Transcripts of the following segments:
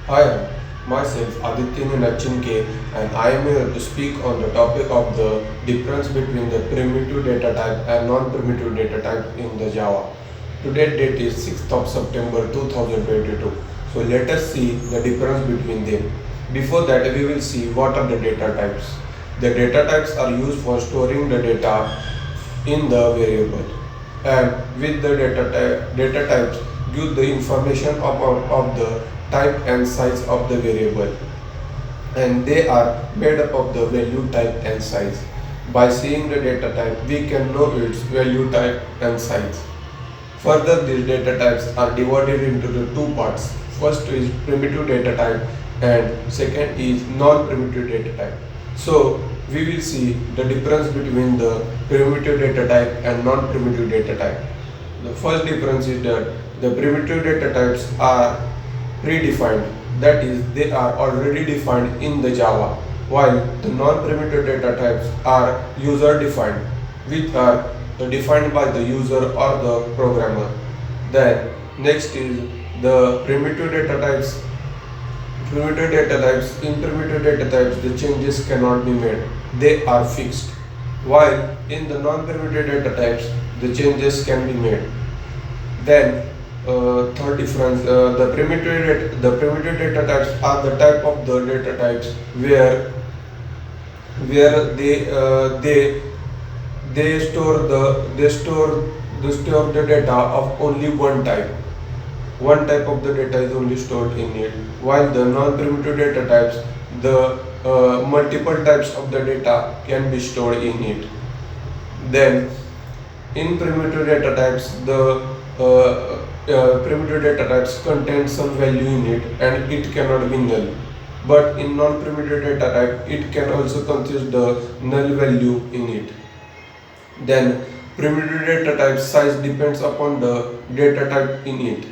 Hi, myself Aditya Nachinke and I am here to speak on the topic of the difference between the primitive data type and non-primitive data type in the Java. Today date is 6th of September 2022. So let us see the difference between them. Before that we will see what are the data types. The data types are used for storing the data in the variable, and with the data types give the information of the type and size of the variable, and they are made up of the value, type and size. By seeing the data type we can know its value, type and size. Further, these data types are divided into the two parts. First is primitive data type and second is non-primitive data type. So we will see the difference between the primitive data type and non-primitive data type. The first difference is that the primitive data types are predefined, that is, they are already defined in the Java, while the non-primitive data types are user defined, which are defined by the user or the programmer. Then next is the primitive data types. In primitive data types, the changes cannot be made; they are fixed. While in the non-primitive data types, the changes can be made. Then third difference, the primitive data types are the type of the data types where they store the data of only one type. One type of the data is only stored in it, while the non-primitive data types, the multiple types of the data can be stored in it. Then in primitive data types, the primitive data types contain some value in it and it cannot be null. But in non-primitive data type, it can also consist the null value in it. Then primitive data type size depends upon the data type in it,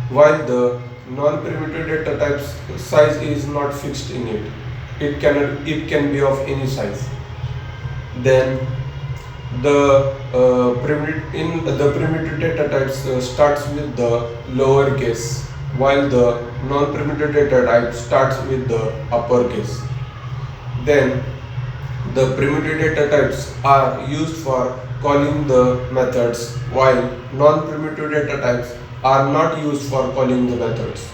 while the non-primitive data type's size is not fixed in it. It can be of any size. Then the primitive data types starts with the lowercase, while the non-primitive data type starts with the uppercase. Then the primitive data types are used for calling the methods, while non-primitive data types are not used for calling the methods.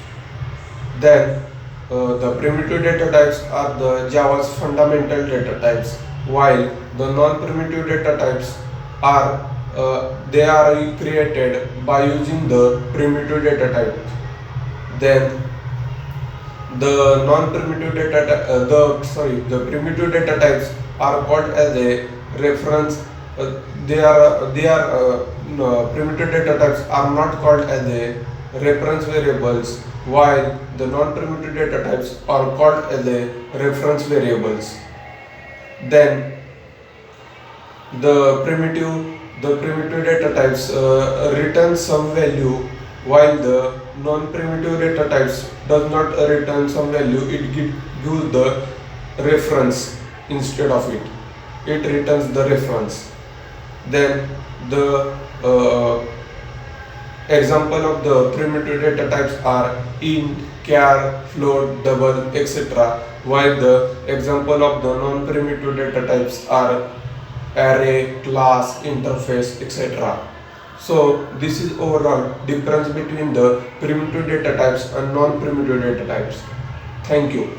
Then the primitive data types are the Java's fundamental data types, while the non-primitive data types are they are created by using the primitive data type. Then the non-primitive data the primitive data types are called as a reference. They are no, primitive data types are not called as a reference variables, while the non-primitive data types are called as a reference variables. Then the primitive data types return some value, while the non-primitive data types does not return some value. It gives the reference instead of it. It returns the reference. Then the example of the primitive data types are int, char, float, double, etc. While the example of the non-primitive data types are array, class, interface, etc. So this is overall difference between the primitive data types and non-primitive data types. Thank you.